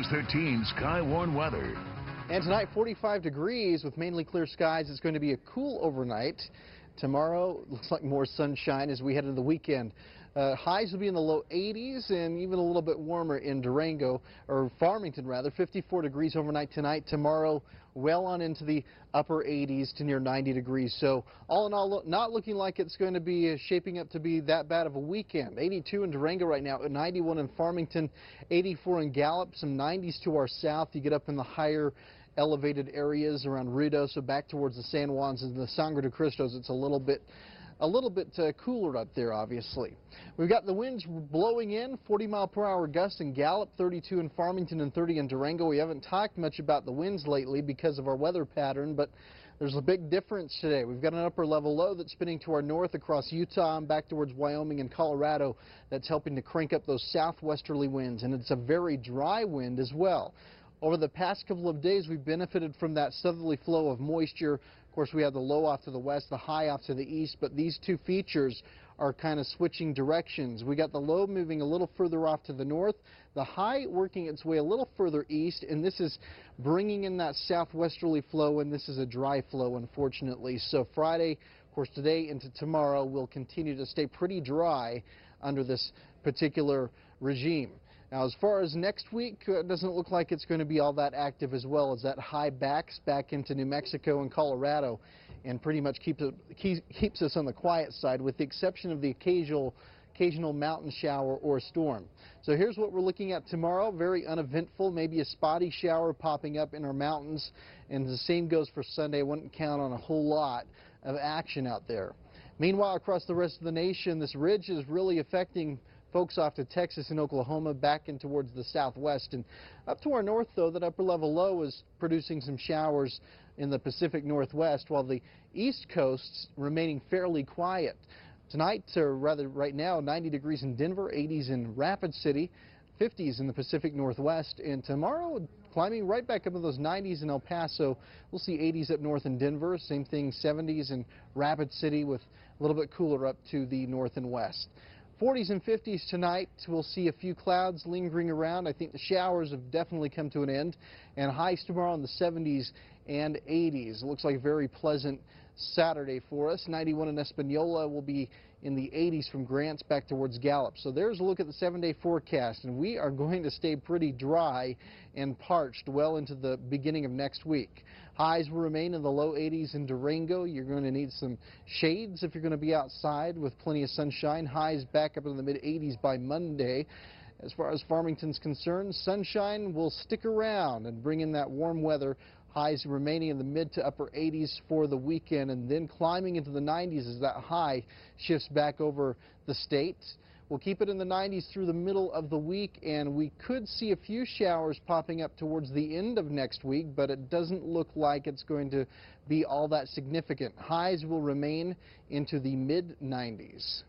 News 13 Skywarn weather. And tonight, 45 degrees with mainly clear skies. It's going to be a cool overnight. Tomorrow looks like more sunshine as we head into the weekend. Highs will be in the low 80s and even a little bit warmer in Durango, or Farmington rather. 54 degrees overnight tonight. Tomorrow, well on into the upper 80s to near 90 degrees. So all in all, not looking like it's going to be shaping up to be that bad of a weekend. 82 in Durango right now, 91 in Farmington, 84 in Gallup, some 90s to our south. You get up in the higher elevated areas around Ruidoso, back towards the San Juans and the Sangre de Cristos. It's a little bit cooler up there, obviously. We've got the winds blowing in, 40-mile-per-hour gusts in Gallup, 32 in Farmington and 30 in Durango. We haven't talked much about the winds lately because of our weather pattern, but there's a big difference today. We've got an upper-level low that's spinning to our north across Utah and back towards Wyoming and Colorado that's helping to crank up those southwesterly winds, and it's a very dry wind as well. Over the past couple of days, we've benefited from that southerly flow of moisture. Of course, we have the low off to the west, the high off to the east, but these two features are kind of switching directions. We got the low moving a little further off to the north, the high working its way a little further east, and this is bringing in that southwesterly flow, and this is a dry flow, unfortunately. So Friday, of course, today into tomorrow, will continue to stay pretty dry under this particular regime. Now, as far as next week, it doesn't look like it's going to be all that active as well, as that high backs back into New Mexico and Colorado and pretty much keeps us on the quiet side, with the exception of the occasional mountain shower or storm. So here's what we're looking at tomorrow. Very uneventful, maybe a spotty shower popping up in our mountains, and the same goes for Sunday. I wouldn't count on a whole lot of action out there. Meanwhile, across the rest of the nation, this ridge is really affecting folks off to Texas and Oklahoma, back in towards the southwest. And up to our north, though, that upper level low is producing some showers in the Pacific Northwest, while the east coast's remaining fairly quiet. Tonight, or rather right now, 90 degrees in Denver, 80s in Rapid City, 50s in the Pacific Northwest, and tomorrow climbing right back up to those 90s in El Paso. We'll see 80s up north in Denver, same thing, 70s in Rapid City, with a little bit cooler up to the north and west. 40s and 50s tonight. We'll see a few clouds lingering around. I think the showers have definitely come to an end. And highs tomorrow in the 70s and 80s. It looks like a very pleasant Saturday for us. 91 in Espanola, will be in the 80s from Grants back towards Gallup. So there's a look at the 7-day forecast, and we are going to stay pretty dry and parched well into the beginning of next week. Highs will remain in the low 80s in Durango. You're going to need some shades if you're going to be outside, with plenty of sunshine. Highs back up in the mid-80s by Monday. As far as Farmington's concerned, sunshine will stick around and bring in that warm weather. Highs remaining in the mid to upper 80s for the weekend, and then climbing into the 90s as that high shifts back over the state. We'll keep it in the 90s through the middle of the week, and we could see a few showers popping up towards the end of next week, but it doesn't look like it's going to be all that significant. Highs will remain into the mid-90s.